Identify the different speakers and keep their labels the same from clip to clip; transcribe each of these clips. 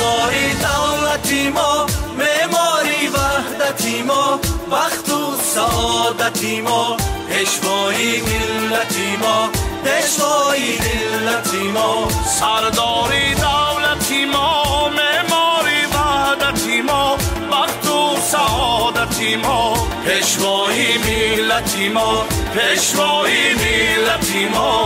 Speaker 1: سرداری دولتی ما، معماری وحدتی ما، وقت و سعادتی ما، پیشوای ملتی ما، پیشوای ملتی ما.
Speaker 2: سرداری دولتی ما، معماری وحدتی ما، وقت و سعادتی ما،
Speaker 1: پیشوای ملتی ما، پیشوای ملتی ما.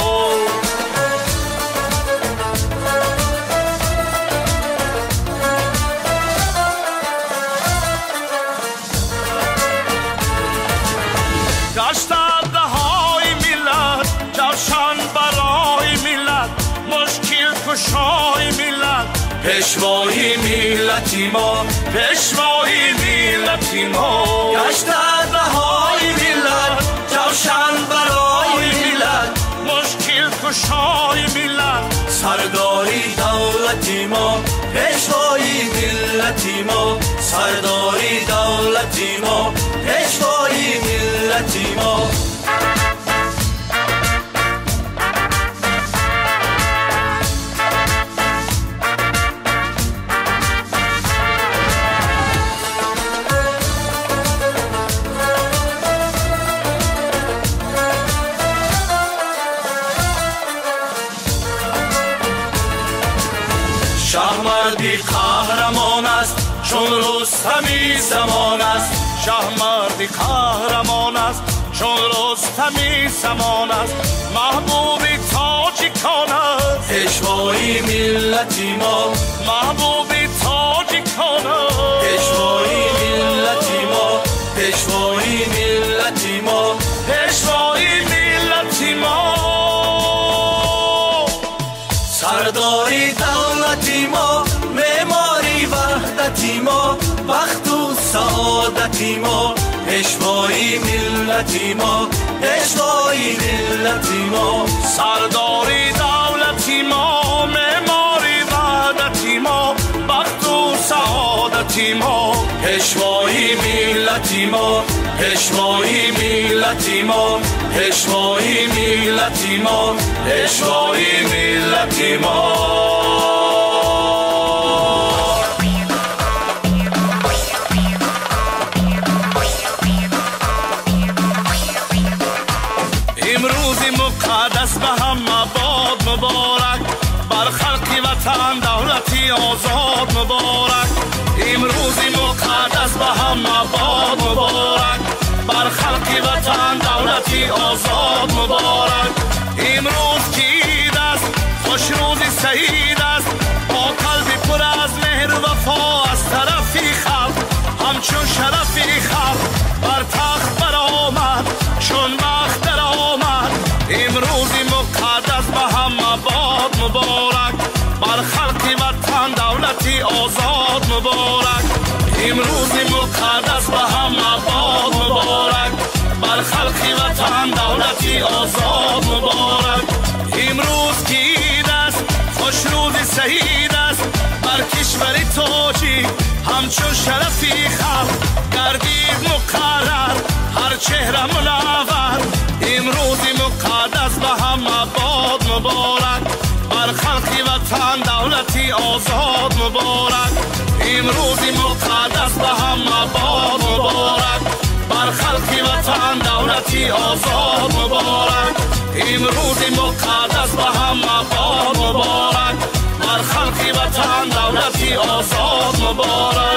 Speaker 2: گشت دههای ملت جوشن برای ملت، مشکل کشای ملت،
Speaker 1: پیشوای ملتی ما، پیشوای ملتی ما. گشت دههای ملت جوشن برای ملت،
Speaker 2: مشکل کشای ملت،
Speaker 1: سرداری دولتی ما، پیشوای ملتی ما، سرداری دولتی ما، پیشوای ملتی ما. شهمردی قهرمان است چون رستمی زمان است،
Speaker 2: شهمردی قهرمان است چون رستمی زمان است، محبوبی تاجیکان است،
Speaker 1: پیشوای ملتی ما،
Speaker 2: محبوبی تاجیکان است،
Speaker 1: پیشوای ملتی ما، پیشوای ملتی ما،
Speaker 2: پیشوای ملتی ما.
Speaker 1: سرداری دولتی ما، معماری وحدتی ما، وقت و سعادتی ما، پیشوای ملتی ما، پیشوای ملتی ما.
Speaker 2: سرداری دولتی ما، معماری وحدتی ما، وقت و سعادتی ما،
Speaker 1: پیشوای ملتی ما، پیشوای ملتی ما، پیشوای ملتی ما، پیشوای ملتی ما.
Speaker 2: امروزی مقدس به همه باد مبارک، بر خلق وطن دولتی آزاد مبارک. امروزی مقدس به همه باد مبارک، بر خلق وطن دولتی آزاد مبارک. امروز که عید است، خوش روزی سعید است، با قلبی پر از مهر و وفا از طرفی خلق، همچون شرفی خلق بر تخت برآمد، چون بخت در آمد. امروزی مقدس به همه باد مبارک، بر خلق وطن دولتی آزاد مبارک. امروزی مقدس به همه باد مبارک، بر خلق وطن دولتی آزاد مبارک. امروز که عید است، خوش روزی سعید است، بر کشور تاجیک همچون شرفی خلق گردید مقرر، هر چهره منور. امروزی مقدس به همه باد مبارک، بر خلق وطن دولتی آزاد مبارک. امروزی مقدس به همه باد مبارک، بر خلق وطن دولتی آزاد مبارک. امروزی مقدس به همه باد مبارک، بر خلق وطن دولتی آزاد مبارک.